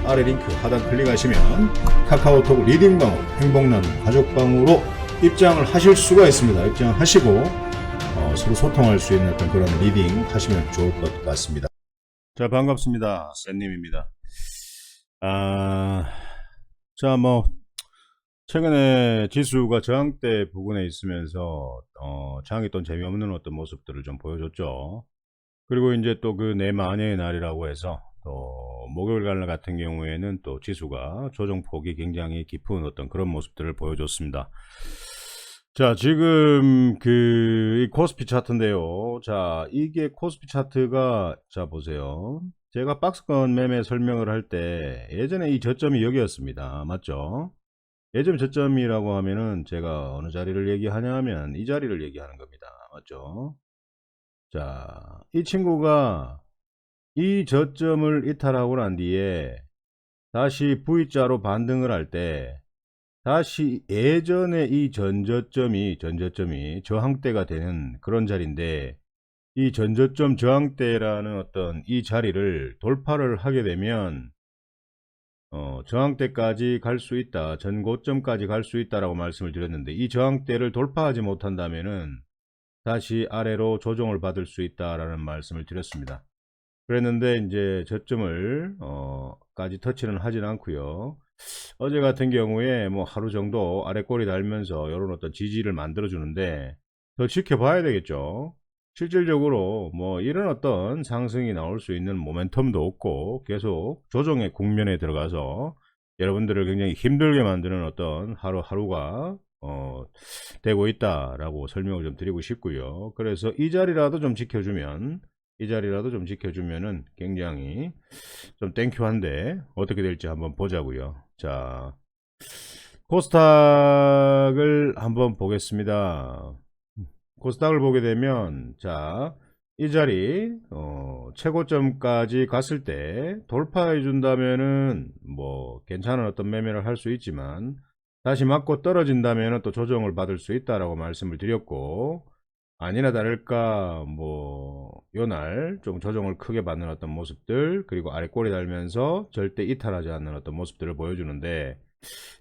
아래 링크 하단 클릭하시면 카카오톡 리딩방으로 행복나눔 가족방으로 입장을 하실 수가 있습니다. 입장하시고 서로 소통할 수 있는 어떤 그런 리딩 하시면 좋을 것 같습니다. 자, 반갑습니다. 쌤님입니다. 자, 최근에 지수가 저항대 부근에 있으면서 저항이 또 재미없는 어떤 모습들을 좀 보여줬죠. 그리고 이제 또 그 내 마녀의 날이라고 해서 또 목요일 날 같은 경우에는 또 지수가 조정폭이 굉장히 깊은 어떤 그런 모습들을 보여줬습니다. 자, 지금 이 코스피 차트인데요. 자, 이게 코스피 차트가, 자, 보세요. 제가 박스권 매매 설명을 할 때 예전에 이 저점이 여기였습니다. 맞죠? 예전 저점이라고 하면은 제가 어느 자리를 얘기하냐 하면 이 자리를 얘기하는 겁니다. 맞죠? 자, 이 친구가 이 저점을 이탈하고 난 뒤에 다시 V자로 반등을 할 때 다시 예전에 이 전저점이 저항대가 되는 그런 자리인데, 이 전저점 저항대라는 어떤 이 자리를 돌파를 하게 되면 저항대까지 갈 수 있다, 전고점까지 갈 수 있다라고 말씀을 드렸는데, 이 저항대를 돌파하지 못한다면은 다시 아래로 조정을 받을 수 있다라는 말씀을 드렸습니다. 그랬는데 이제 저점을 까지 터치는 하진 않고요. 어제 같은 경우에 하루 정도 아래 꼬리 달면서 이런 어떤 지지를 만들어 주는데 더 지켜봐야 되겠죠. 실질적으로 이런 어떤 상승이 나올 수 있는 모멘텀도 없고 계속 조정의 국면에 들어가서 여러분들을 굉장히 힘들게 만드는 어떤 하루하루가 되고 있다라고 설명을 좀 드리고 싶고요. 그래서 이 자리라도 좀 지켜주면은 굉장히 좀 땡큐한데 어떻게 될지 한번 보자고요. 자, 코스닥을 한번 보겠습니다. 코스닥을 보게 되면, 자, 이 자리 최고점까지 갔을 때 돌파해 준다면은 괜찮은 어떤 매매를 할 수 있지만, 다시 맞고 떨어진다면은 또 조정을 받을 수 있다라고 말씀을 드렸고, 아니나 다를까 요날 좀 조정을 크게 받는 어떤 모습들, 그리고 아래 꼬리 달면서 절대 이탈하지 않는 어떤 모습들을 보여주는데,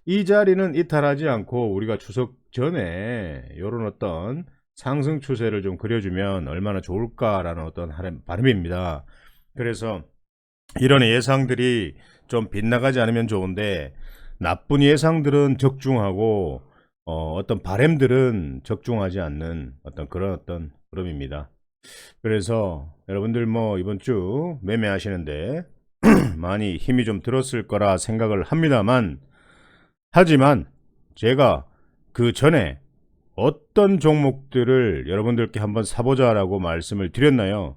이 자리는 이탈하지 않고 우리가 추석 전에 요런 어떤 상승 추세를 좀 그려주면 얼마나 좋을까라는 어떤 바람입니다. 그래서 이런 예상들이 좀 빗나가지 않으면 좋은데, 나쁜 예상들은 적중하고 어떤 바램들은 적중하지 않는 그런 어떤 흐름입니다. 그래서 여러분들 이번 주 매매하시는데 많이 힘이 좀 들었을 거라 생각을 합니다만, 하지만 제가 그 전에 어떤 종목들을 여러분들께 한번 사보자라고 말씀을 드렸나요?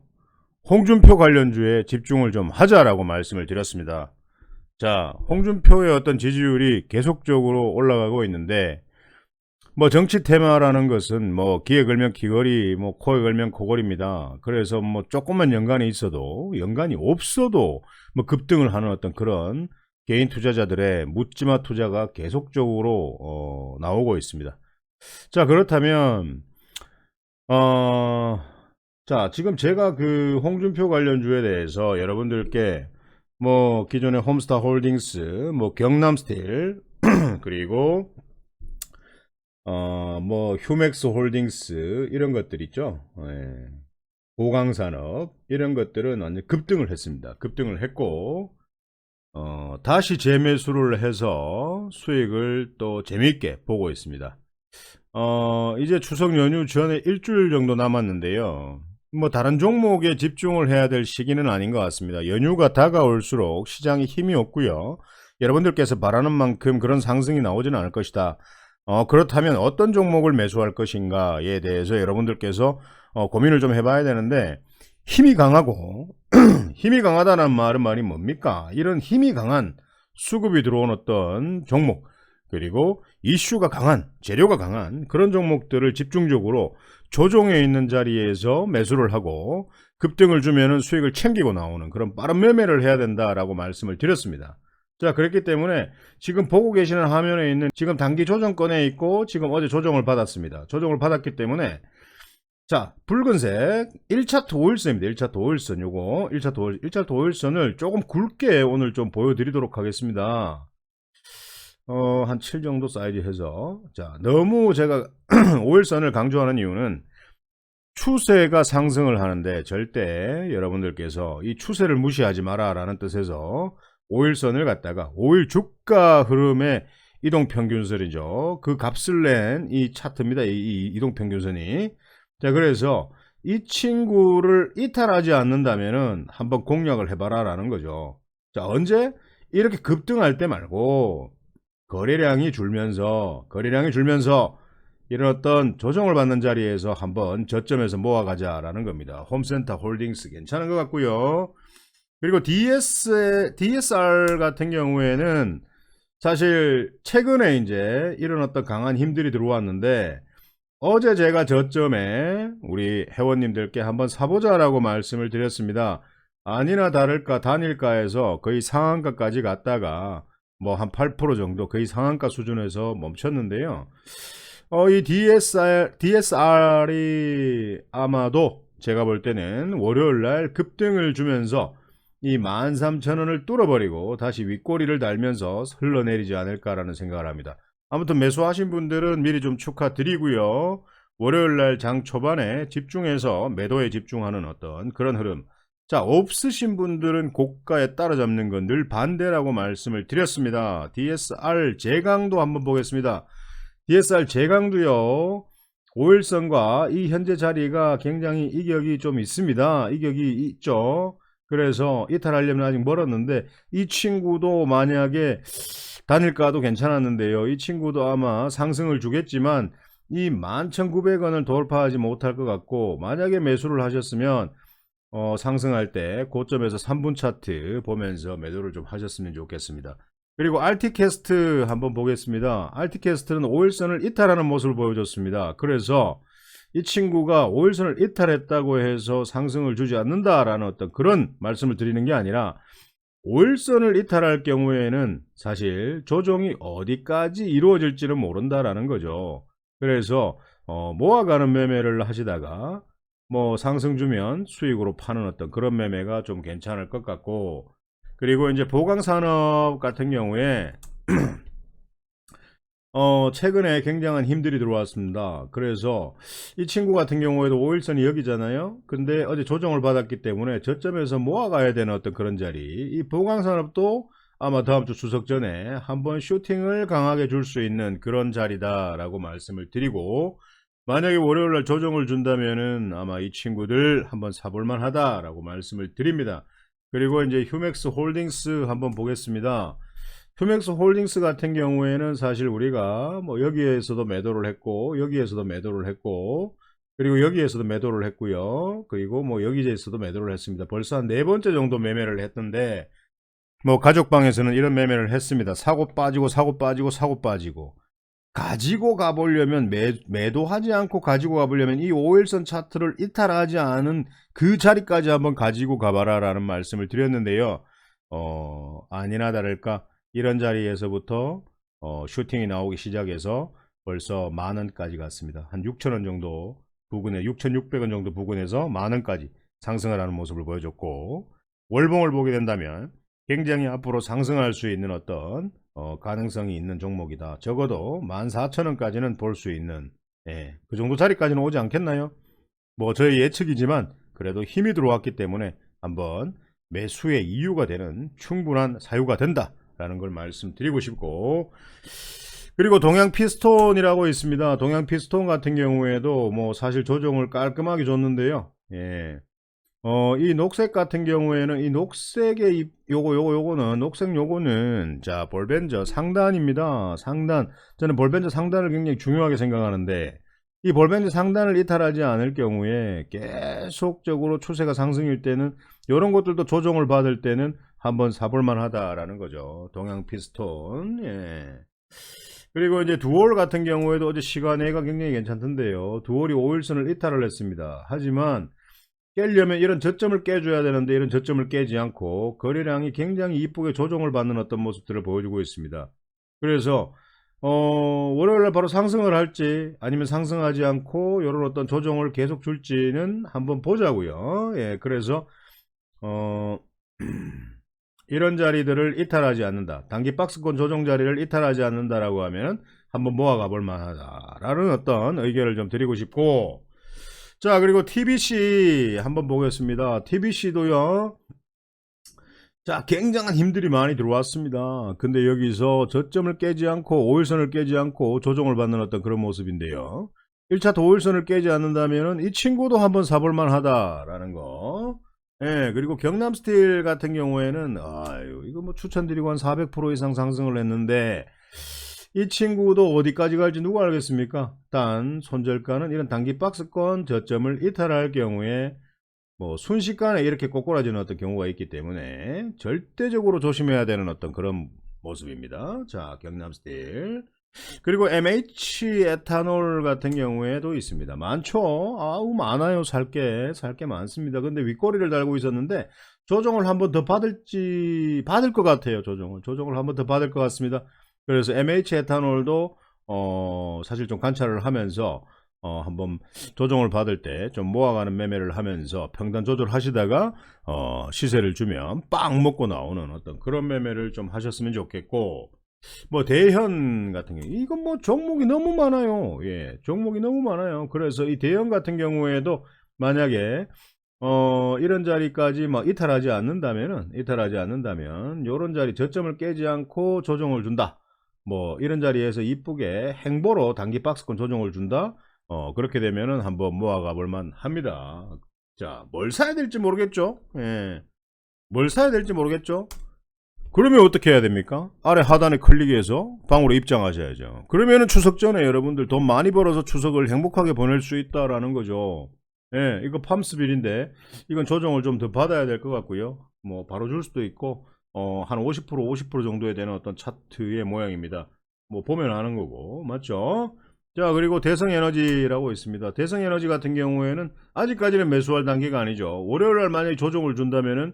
홍준표 관련주에 집중을 좀 하자라고 말씀을 드렸습니다. 자, 홍준표의 어떤 지지율이 계속적으로 올라가고 있는데, 정치 테마라는 것은 기에 걸면 귀걸이, 코에 걸면 코걸이입니다. 그래서 조금만 연관이 없어도 급등을 하는 어떤 그런 개인 투자자들의 묻지마 투자가 계속적으로 나오고 있습니다. 자, 그렇다면 자, 지금 제가 그 홍준표 관련주에 대해서 여러분들께 기존의 홈스타 홀딩스, 경남스틸 그리고 휴맥스 홀딩스 이런 것들 있죠. 예. 보강산업 이런 것들은 완전 급등을 했습니다. 급등을 했고 다시 재매수를 해서 수익을 또 재미있게 보고 있습니다. 이제 추석 연휴 전에 일주일 정도 남았는데요. 다른 종목에 집중을 해야 될 시기는 아닌 것 같습니다. 연휴가 다가올수록 시장이 힘이 없고요. 여러분들께서 바라는 만큼 그런 상승이 나오지는 않을 것이다. 그렇다면 어떤 종목을 매수할 것인가에 대해서 여러분들께서 고민을 좀 해봐야 되는데, 힘이 강하고 힘이 강하다는 말이 뭡니까? 이런 힘이 강한 수급이 들어온 어떤 종목, 그리고 이슈가 강한, 재료가 강한 그런 종목들을 집중적으로 조정에 있는 자리에서 매수를 하고 급등을 주면은 수익을 챙기고 나오는 그런 빠른 매매를 해야 된다라고 말씀을 드렸습니다. 자, 그렇기 때문에 지금 보고 계시는 화면에 있는 지금 단기 조정권에 있고 지금 어제 조정을 받았습니다. 조정을 받았기 때문에 자, 붉은색 1차트 5일선입니다. 1차트 5일선 요거 1차트 5일선을 조금 굵게 오늘 좀 보여드리도록 하겠습니다. 한 7 정도 사이즈 해서. 자, 너무 제가 5일선을 강조하는 이유는 추세가 상승을 하는데 절대 여러분들께서 이 추세를 무시하지 마라 라는 뜻에서 5일선을 갖다가 5일 주가 흐름의 이동평균선이죠. 그 값을 낸 이 차트입니다. 이 이동평균선이. 자, 그래서 이 친구를 이탈하지 않는다면은 한번 공략을 해봐라 라는 거죠. 자, 언제? 이렇게 급등할 때 말고 거래량이 줄면서 이런 어떤 조정을 받는 자리에서 한번 저점에서 모아가자 라는 겁니다. 홈센터 홀딩스 괜찮은 것 같고요. 그리고 DSR 같은 경우에는 사실 최근에 이제 이런 어떤 강한 힘들이 들어왔는데 어제 제가 저점에 우리 회원님들께 한번 사보자라고 말씀을 드렸습니다. 아니나 다를까 단일가에서 거의 상한가까지 갔다가 뭐 한 8% 정도 거의 상한가 수준에서 멈췄는데요. 이 DSR이 아마도 제가 볼 때는 월요일날 급등을 주면서 이 13,000원을 뚫어버리고 다시 윗꼬리를 달면서 흘러내리지 않을까라는 생각을 합니다. 아무튼 매수하신 분들은 미리 좀 축하드리고요. 월요일날 장 초반에 집중해서 매도에 집중하는 어떤 그런 흐름. 자, 없으신 분들은 고가에 따라잡는 건 늘 반대라고 말씀을 드렸습니다. DSR 제강도 한번 보겠습니다. DSR 제강도요. 5일선과 이 현재 자리가 굉장히 이격이 좀 있습니다. 이격이 있죠. 그래서 이탈하려면 아직 멀었는데 이 친구도 만약에 단일가도 괜찮았는데요. 이 친구도 아마 상승을 주겠지만 이 11,900원을 돌파하지 못할 것 같고 만약에 매수를 하셨으면 상승할 때 고점에서 3분 차트 보면서 매도를 좀 하셨으면 좋겠습니다. 그리고 RT캐스트 한번 보겠습니다. RT캐스트는 5일선을 이탈하는 모습을 보여줬습니다. 그래서 이 친구가 5일선을 이탈했다고 해서 상승을 주지 않는다라는 어떤 그런 말씀을 드리는 게 아니라 5일선을 이탈할 경우에는 사실 조정이 어디까지 이루어질지는 모른다라는 거죠. 그래서 모아가는 매매를 하시다가 뭐 상승 주면 수익으로 파는 어떤 그런 매매가 좀 괜찮을 것 같고, 그리고 이제 보강산업 같은 경우에 최근에 굉장한 힘들이 들어왔습니다. 그래서 이 친구 같은 경우에도 5일선이 여기잖아요. 근데 어제 조정을 받았기 때문에 저점에서 모아가야 되는 어떤 그런 자리. 이 보강산업도 아마 다음 주 추석 전에 한번 슈팅을 강하게 줄 수 있는 그런 자리다라고 말씀을 드리고, 만약에 월요일날 조정을 준다면은 아마 이 친구들 한번 사볼만 하다라고 말씀을 드립니다. 그리고 이제 휴맥스 홀딩스 한번 보겠습니다. 휴맥스 홀딩스 같은 경우에는 사실 우리가 뭐 여기에서도 매도를 했고 여기에서도 매도를 했고 그리고 여기에서도 매도를 했고요. 그리고 뭐 여기에서도 매도를 했습니다. 벌써 한 4번째 정도 매매를 했던데 뭐 가족방에서는 이런 매매를 했습니다. 사고 빠지고 사고 빠지고 사고 빠지고 가지고 가보려면 매도하지 않고 가지고 가보려면 이 5일선 차트를 이탈하지 않은 그 자리까지 한번 가지고 가봐라 라는 말씀을 드렸는데요. 아니나 다를까 이런 자리에서부터 슈팅이 나오기 시작해서 벌써 만원까지 갔습니다. 한 6,000원 정도 부근에 6,600원 정도 부근에서 만원까지 상승을 하는 모습을 보여줬고, 월봉을 보게 된다면 굉장히 앞으로 상승할 수 있는 어떤 가능성이 있는 종목이다. 적어도 14,000원까지는 볼 수 있는 그 정도 자리까지는 오지 않겠나요? 뭐 저의 예측이지만 그래도 힘이 들어왔기 때문에 한번 매수의 이유가 되는 충분한 사유가 된다 라는 걸 말씀드리고 싶고, 그리고 동양 피스톤이라고 있습니다. 동양 피스톤 같은 경우에도 뭐 사실 조정을 깔끔하게 줬는데요. 이 녹색 같은 경우에는 이 녹색의 요거는 녹색 요거는 자 볼벤저 상단입니다. 상단, 저는 볼벤저 상단을 굉장히 중요하게 생각하는데 이 볼벤저 상단을 이탈하지 않을 경우에 계속적으로 추세가 상승일 때는 이런 것들도 조정을 받을 때는 한번 사볼만 하다라는 거죠. 동양 피스톤. 그리고 이제 두올 같은 경우에도 어제 시간외가 굉장히 괜찮던데요. 두올이 5일선을 이탈을 했습니다. 하지만 깨려면 이런 저점을 깨줘야 되는데 이런 저점을 깨지 않고 거래량이 굉장히 이쁘게 조정을 받는 어떤 모습들을 보여주고 있습니다. 그래서 월요일날 바로 상승을 할지 아니면 상승하지 않고 이런 어떤 조정을 계속 줄지는 한번 보자고요. 예, 그래서 어, 이런 자리들을 이탈하지 않는다. 단기 박스권 조정 자리를 이탈하지 않는다라고 하면 한번 모아가 볼 만하다라는 어떤 의견을 좀 드리고 싶고, 자, 그리고 TBC 한번 보겠습니다. TBC도요. 자, 굉장한 힘들이 많이 들어왔습니다. 근데 여기서 저점을 깨지 않고 5일선을 깨지 않고 조정을 받는 어떤 그런 모습인데요. 1차 5일선을 깨지 않는다면 이 친구도 한번 사볼 만하다라는 거. 예, 그리고 경남스틸 같은 경우에는 아유, 이거 뭐 추천드리고 한 400% 이상 상승을 했는데 이 친구도 어디까지 갈지 누가 알겠습니까? 단 손절가는 이런 단기 박스권 저점을 이탈할 경우에 뭐 순식간에 이렇게 꼬꾸라지는 어떤 경우가 있기 때문에 절대적으로 조심해야 되는 어떤 그런 모습입니다. 자, 경남스틸. 그리고 MH 에탄올 같은 경우에도 있습니다. 많죠. 아우, 많아요. 살게 많습니다. 근데 윗꼬리를 달고 있었는데 조정을 한번 더 받을 것 같아요. 조정을 한번 더 받을 것 같습니다. 그래서 MH 에탄올도 사실 좀 관찰을 하면서 한번 조정을 받을 때 좀 모아가는 매매를 하면서 평단 조절하시다가 시세를 주면 빵 먹고 나오는 어떤 그런 매매를 좀 하셨으면 좋겠고, 뭐 대현 같은 경우 이건 뭐 종목이 너무 많아요. 예, 종목이 너무 많아요. 그래서 이 대현 같은 경우에도 만약에 이런 자리까지 막 이탈하지 않는다면 요런 자리 저점을 깨지 않고 조정을 준다. 뭐 이런 자리에서 이쁘게 행보로 단기 박스권 조정을 준다. 그렇게 되면은 한번 모아가 볼만 합니다. 자, 뭘 사야 될지 모르겠죠? 예. 뭘 사야 될지 모르겠죠? 그러면 어떻게 해야 됩니까? 아래 하단에 클릭해서 방으로 입장하셔야죠. 그러면은 추석 전에 여러분들 돈 많이 벌어서 추석을 행복하게 보낼 수 있다라는 거죠. 예, 이거 팜스빌인데 이건 조정을 좀 더 받아야 될 것 같고요. 뭐 바로 줄 수도 있고 한 50% 정도에 되는 어떤 차트의 모양입니다. 뭐 보면 아는 거고, 맞죠? 자, 그리고 대성에너지라고 있습니다. 대성에너지 같은 경우에는 아직까지는 매수할 단계가 아니죠. 월요일날 만약에 조정을 준다면은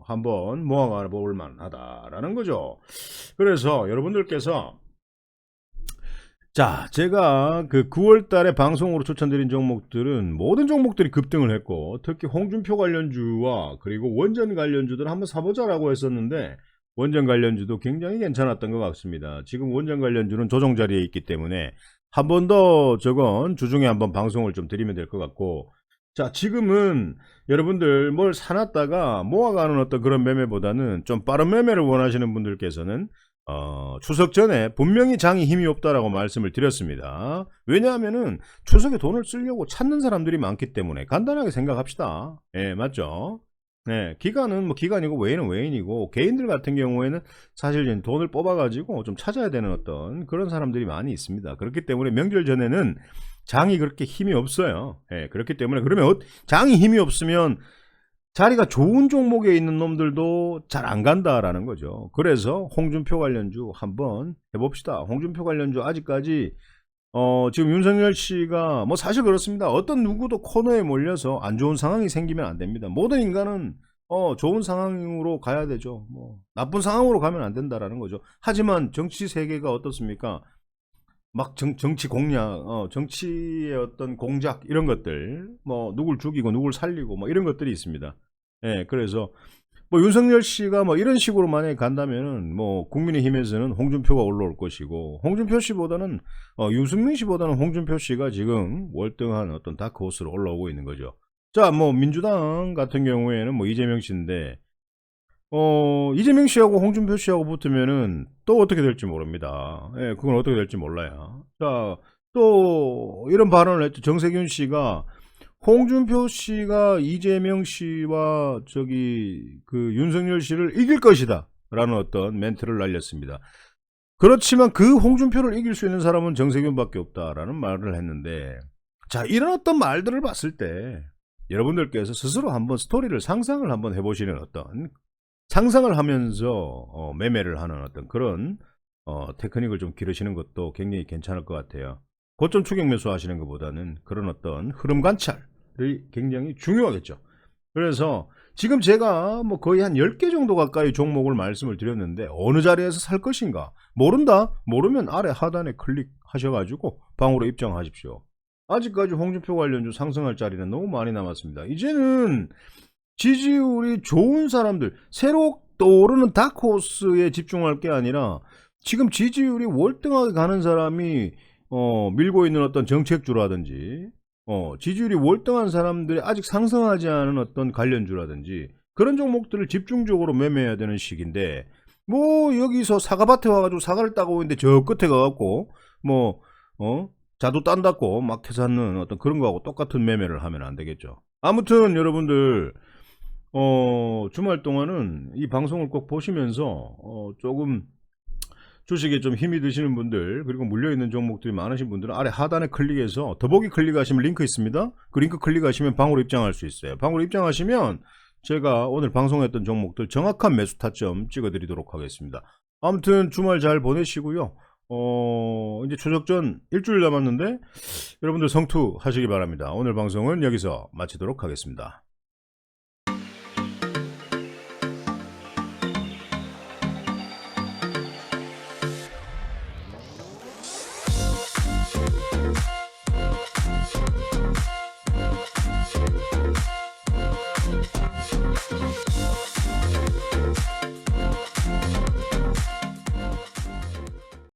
한번 모아가 볼 만하다라는 거죠. 그래서 여러분들께서, 자, 제가 그 9월 달에 방송으로 추천드린 종목들은 모든 종목들이 급등을 했고, 특히 홍준표 관련주와 그리고 원전 관련주들 한번 사보자라고 했었는데, 원전 관련주도 굉장히 괜찮았던 것 같습니다. 지금 원전 관련주는 조정 자리에 있기 때문에 한 번 더 저건 주중에 한번 방송을 좀 드리면 될 것 같고, 자, 지금은 여러분들 뭘 사놨다가 모아가는 어떤 그런 매매보다는 좀 빠른 매매를 원하시는 분들께서는 추석 전에 분명히 장이 힘이 없다라고 말씀을 드렸습니다. 왜냐하면은 추석에 돈을 쓰려고 찾는 사람들이 많기 때문에 간단하게 생각합시다. 예, 맞죠? 네, 기간은 뭐 기간이고 외인은 외인이고, 개인들 같은 경우에는 사실 이제 돈을 뽑아가지고 좀 찾아야 되는 어떤 그런 사람들이 많이 있습니다. 그렇기 때문에 명절 전에는 장이 그렇게 힘이 없어요. 예, 그렇기 때문에 그러면 장이 힘이 없으면 자리가 좋은 종목에 있는 놈들도 잘 안 간다라는 거죠. 그래서 홍준표 관련주 한번 해봅시다. 홍준표 관련주 아직까지 지금 윤석열 씨가 뭐 사실 그렇습니다. 어떤 누구도 코너에 몰려서 안 좋은 상황이 생기면 안 됩니다. 모든 인간은 좋은 상황으로 가야 되죠. 뭐 나쁜 상황으로 가면 안 된다라는 거죠. 하지만 정치 세계가 어떻습니까? 막 정치 공략, 정치의 어떤 공작 이런 것들, 뭐 누굴 죽이고 누굴 살리고 뭐 이런 것들이 있습니다. 예, 그래서 뭐 윤석열 씨가 뭐 이런 식으로 만약에 간다면은 뭐 국민의힘에서는 홍준표가 올라올 것이고, 홍준표 씨보다는 유승민 씨보다는 홍준표 씨가 지금 월등한 어떤 다크호스로 올라오고 있는 거죠. 자, 뭐 민주당 같은 경우에는 뭐 이재명 씨인데 이재명 씨하고 홍준표 씨하고 붙으면은 또 어떻게 될지 모릅니다. 예, 그건 어떻게 될지 몰라요. 자, 또 이런 발언을 했죠. 정세균 씨가 홍준표 씨가 이재명 씨와 그 윤석열 씨를 이길 것이다 라는 어떤 멘트를 날렸습니다. 그렇지만 그 홍준표를 이길 수 있는 사람은 정세균밖에 없다라는 말을 했는데, 자, 이런 어떤 말들을 봤을 때 여러분들께서 스스로 한번 스토리를 상상을 한번 해보시는 어떤, 상상을 하면서 매매를 하는 어떤 그런 테크닉을 좀 기르시는 것도 굉장히 괜찮을 것 같아요. 고점 추격 매수 하시는 것보다는 그런 어떤 흐름 관찰이 굉장히 중요하겠죠. 그래서 지금 제가 뭐 거의 한 10개 정도 가까이 종목을 말씀을 드렸는데 어느 자리에서 살 것인가 모른다? 모르면 아래 하단에 클릭하셔가지고 방으로 입장하십시오. 아직까지 홍준표 관련주 상승할 자리는 너무 많이 남았습니다. 이제는 지지율이 좋은 사람들, 새로 떠오르는 다크호스에 집중할 게 아니라 지금 지지율이 월등하게 가는 사람이 밀고 있는 어떤 정책주라든지 지지율이 월등한 사람들이 아직 상승하지 않은 어떤 관련주라든지 그런 종목들을 집중적으로 매매해야 되는 시기인데 뭐 여기서 사과밭에 와가지고 사과를 따고 있는데 저 끝에 가갖고 뭐 자두 딴다고 막 해서 하는 어떤 그런 거하고 똑같은 매매를 하면 안 되겠죠. 아무튼 여러분들 주말 동안은 이 방송을 꼭 보시면서 조금 주식에 좀 힘이 드시는 분들 그리고 물려있는 종목들이 많으신 분들은 아래 하단에 클릭해서 더보기 클릭하시면 링크 있습니다. 그 링크 클릭하시면 방으로 입장할 수 있어요. 방으로 입장하시면 제가 오늘 방송했던 종목들 정확한 매수 타점 찍어드리도록 하겠습니다. 아무튼 주말 잘 보내시고요. 이제 추석전 일주일 남았는데 여러분들 성투하시기 바랍니다. 오늘 방송은 여기서 마치도록 하겠습니다.